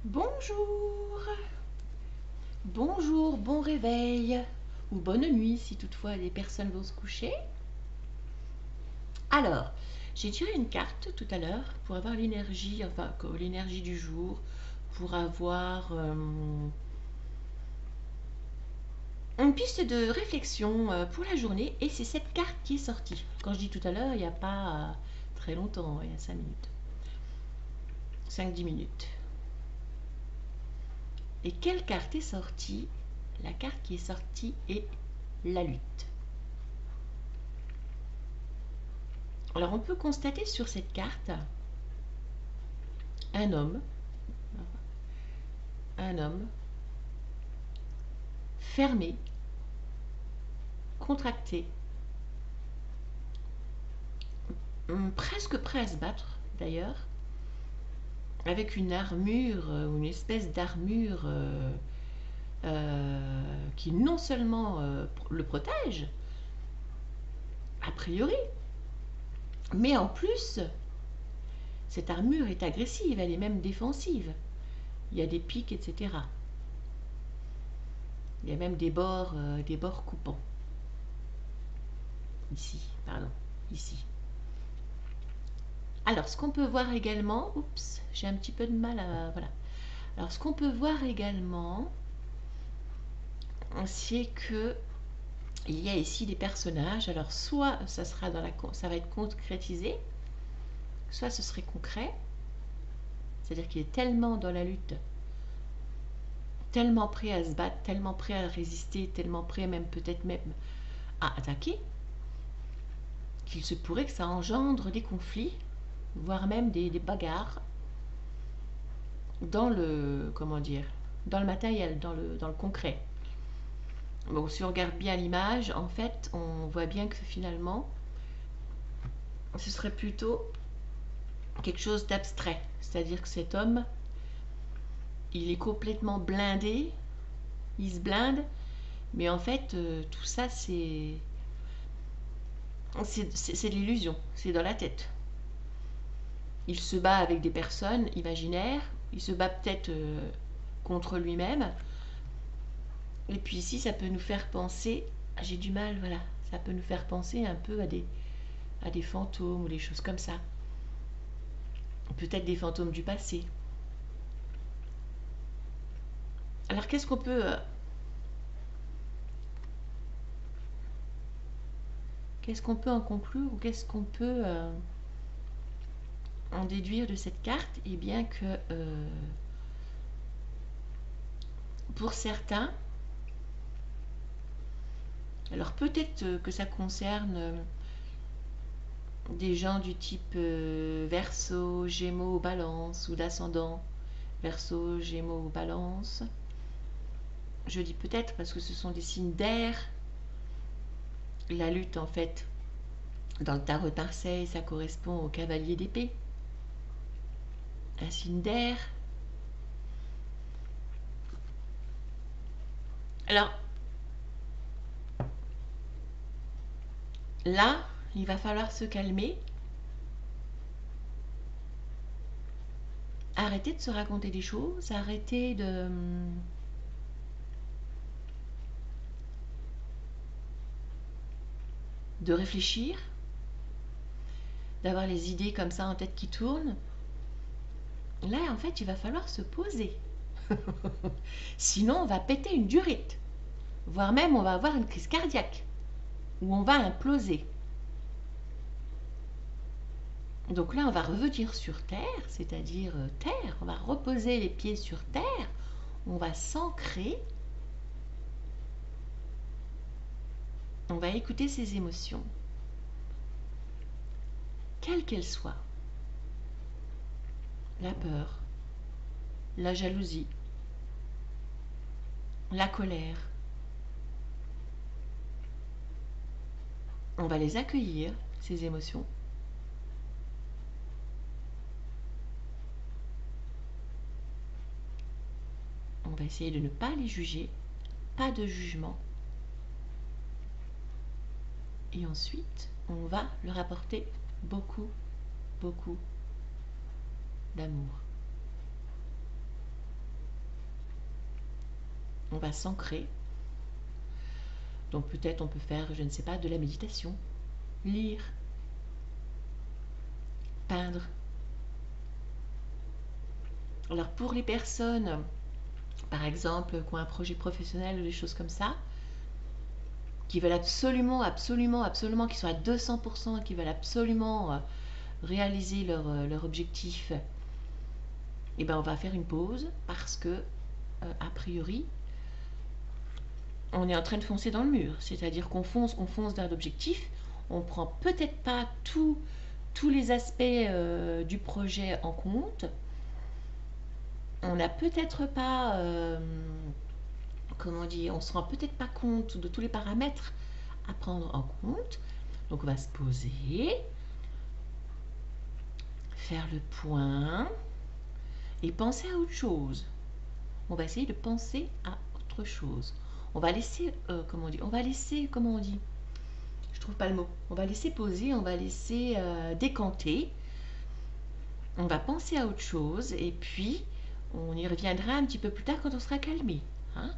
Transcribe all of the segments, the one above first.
Bonjour, bonjour, bon réveil, ou bonne nuit si toutefois les personnes vont se coucher. Alors, j'ai tiré une carte tout à l'heure pour avoir l'énergie, enfin l'énergie du jour, pour avoir une piste de réflexion pour la journée, et c'est cette carte qui est sortie. Quand je dis tout à l'heure, il n'y a pas très longtemps, il y a 5 minutes, 5-10 minutes. Et quelle carte est sortie? La carte qui est sortie est la lutte. Alors on peut constater sur cette carte un homme, un homme fermé, contracté, presque prêt à se battre d'ailleurs, avec une armure, une espèce d'armure qui non seulement le protège, a priori, mais en plus, cette armure est agressive, elle est même défensive. Il y a des pics, etc. Il y a même des bords coupants. Ici, pardon, ici. Alors, ce qu'on peut voir également, oups, j'ai un petit peu de mal à, voilà. Alors, ce qu'on peut voir également, c'est que il y a ici des personnages. Alors, soit ça sera ça va être concrétisé, soit ce serait concret. C'est-à-dire qu'il est tellement dans la lutte, tellement prêt à se battre, tellement prêt à résister, tellement prêt même peut-être même à attaquer, qu'il se pourrait que ça engendre des conflits, voire même des bagarres dans le, comment dire, dans le matériel, dans le concret. Bon, si on regarde bien l'image, en fait, on voit bien que finalement, ce serait plutôt quelque chose d'abstrait. C'est-à-dire que cet homme, il est complètement blindé, il se blinde, mais en fait, tout ça, c'est de l'illusion, c'est dans la tête. Il se bat avec des personnes imaginaires, il se bat peut-être contre lui-même, et puis ici, ça peut nous faire penser, j'ai du mal, voilà, ça peut nous faire penser un peu à des fantômes ou des choses comme ça. Peut-être des fantômes du passé. Alors qu'est-ce qu'on peut en conclure, ou qu'est-ce qu'on peut en déduire de cette carte? Eh bien que pour certains, alors peut-être que ça concerne des gens du type Verseau, Gémeaux, Balance, ou d'ascendant Verseau, Gémeaux, Balance. Je dis peut-être parce que ce sont des signes d'air. La lutte, en fait, dans le tarot de Marseille, ça correspond au cavalier d'épée. Un signe d'air. Alors, là, il va falloir se calmer. Arrêter de se raconter des choses, arrêter de réfléchir, d'avoir les idées comme ça en tête qui tournent. Là, en fait, il va falloir se poser. Sinon, on va péter une durite. Voire même, on va avoir une crise cardiaque. Ou on va imploser. Donc là, on va revenir sur terre, c'est-à-dire terre. On va reposer les pieds sur terre. On va s'ancrer. On va écouter ses émotions, quelles qu'elles soient. La peur, la jalousie, la colère. On va les accueillir, ces émotions. On va essayer de ne pas les juger, pas de jugement. Et ensuite, on va leur apporter beaucoup, beaucoup d'amour. On va s'ancrer. Donc peut-être on peut faire, je ne sais pas, de la méditation, lire, peindre. Alors pour les personnes, par exemple, qui ont un projet professionnel ou des choses comme ça, qui veulent absolument, absolument, absolument, qui sont à 200%, qui veulent absolument réaliser leur objectif, et ben on va faire une pause parce que, a priori, on est en train de foncer dans le mur. C'est-à-dire qu'on fonce vers l'objectif, on prend peut-être pas tous les aspects du projet en compte, on n'a peut-être pas, comment dire, on se rend peut-être pas compte de tous les paramètres à prendre en compte. Donc on va se poser, faire le point et penser à autre chose. On va essayer de penser à autre chose. On va laisser, comment on dit, je trouve pas le mot. On va laisser poser, on va laisser décanter. On va penser à autre chose et puis on y reviendra un petit peu plus tard quand on sera calmé. Hein?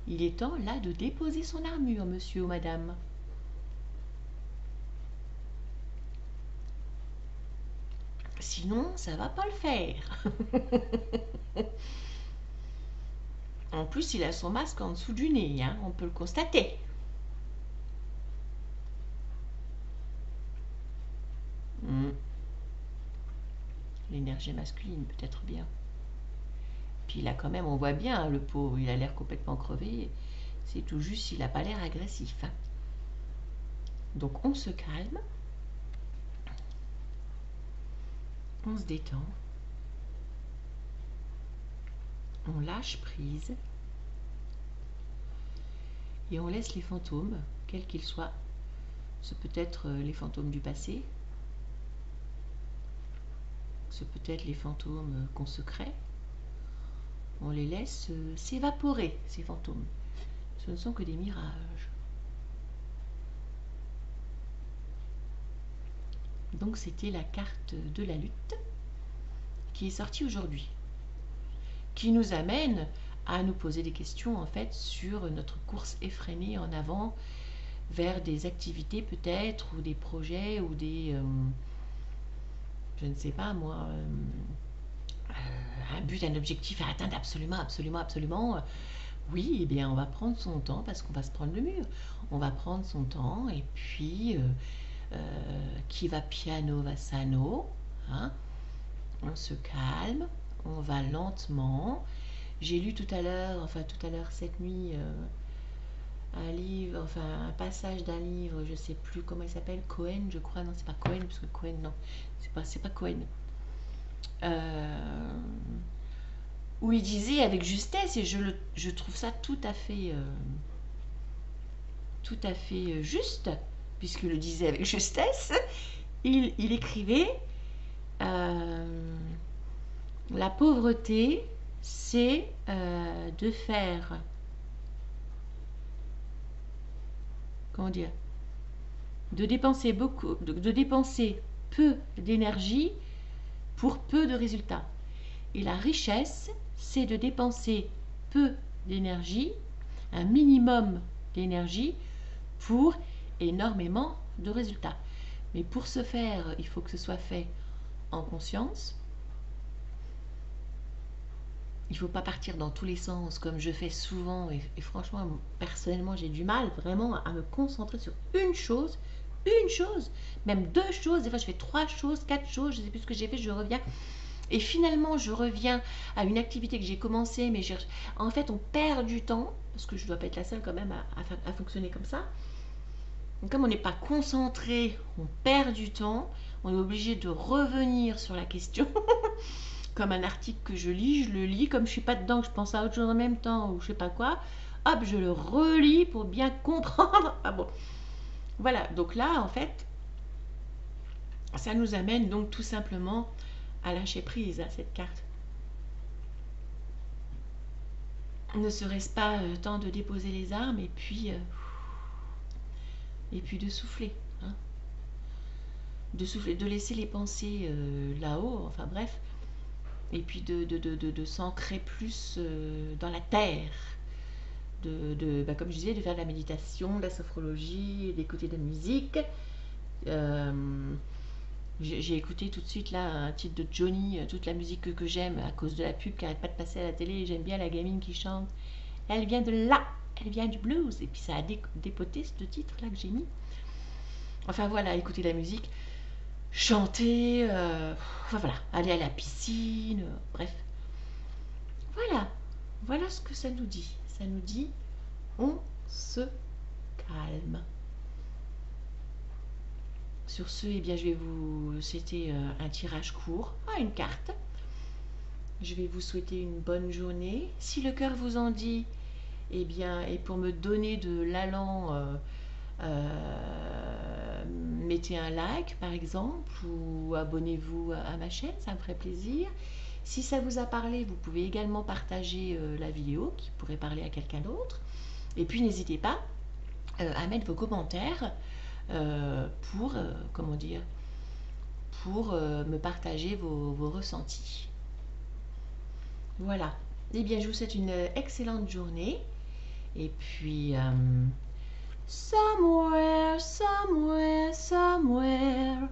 Il est temps là de déposer son armure, monsieur ou madame. Sinon, ça va pas le faire. En plus, il a son masque en dessous du nez, hein, on peut le constater. L'énergie masculine, peut-être bien. Puis là, quand même, on voit bien, le pauvre, il a l'air complètement crevé. C'est tout juste, il n'a pas l'air agressif. Hein. Donc, on se calme. On se détend. On lâche prise. Et on laisse les fantômes, quels qu'ils soient. Ce peut être les fantômes du passé. Ce peut être les fantômes qu'on se crée. On les laisse s'évaporer, ces fantômes. Ce ne sont que des mirages. Donc c'était la carte de la lutte qui est sortie aujourd'hui, qui nous amène à nous poser des questions en fait sur notre course effrénée en avant vers des activités peut-être ou des projets ou des je ne sais pas moi un but, un objectif à atteindre absolument, absolument, absolument. Oui, eh bien on va prendre son temps parce qu'on va se prendre le mur. On va prendre son temps et puis qui va piano va sano. Hein, on se calme, on va lentement. J'ai lu tout à l'heure cette nuit, un livre, enfin un passage d'un livre, je sais plus comment il s'appelle, Cohen, je crois, non c'est pas Cohen, parce que Cohen, non, c'est pas Cohen. Où il disait avec justesse, et je trouve ça tout à fait juste, puisqu'il le disait avec justesse, il écrivait la pauvreté, c'est de faire, comment dire, de dépenser de dépenser peu d'énergie pour peu de résultats. Et la richesse, c'est de dépenser peu d'énergie, un minimum d'énergie pour énormément de résultats. Mais pour ce faire, il faut que ce soit fait en conscience. Il ne faut pas partir dans tous les sens comme je fais souvent et franchement, personnellement, j'ai du mal vraiment à me concentrer sur une chose, même deux choses. Des fois, je fais 3 choses, 4 choses, je ne sais plus ce que j'ai fait, je reviens. Et finalement, je reviens à une activité que j'ai commencée, mais en fait, on perd du temps, parce que je ne dois pas être la seule quand même à fonctionner comme ça. Donc, comme on n'est pas concentré, on perd du temps, on est obligé de revenir sur la question. Comme un article que je le lis, comme je ne suis pas dedans, que je pense à autre chose en même temps, ou je sais pas quoi, hop, je le relis pour bien comprendre. Ah bon, voilà, donc là, en fait, ça nous amène donc tout simplement à lâcher prise à cette carte. Ne serait-ce pas temps de déposer les armes et puis de souffler, hein, de souffler, de laisser les pensées là-haut, enfin bref, et puis de s'ancrer plus dans la terre, comme je disais, de faire de la méditation, de la sophrologie, d'écouter de la musique. J'ai écouté tout de suite là un titre de Johnny, toute la musique que j'aime à cause de la pub qui arrête pas de passer à la télé. J'aime bien la gamine qui chante. Elle vient de là, elle vient du blues. Et puis ça a dépoté ce titre là que j'ai mis. Enfin voilà, écouter la musique, chanter, enfin voilà, aller à la piscine, bref. Voilà, voilà ce que ça nous dit. Ça nous dit, on se calme. Sur ce, eh bien, c'était un tirage court, une carte. Je vais vous souhaiter une bonne journée. Si le cœur vous en dit, eh bien, et pour me donner de l'allant, mettez un like par exemple, ou abonnez-vous à ma chaîne, ça me ferait plaisir. Si ça vous a parlé, vous pouvez également partager la vidéo qui pourrait parler à quelqu'un d'autre. Et puis n'hésitez pas à mettre vos commentaires pour, comment dire, pour me partager vos ressentis. Voilà. Eh bien, je vous souhaite une excellente journée. Et puis, somewhere, somewhere, somewhere,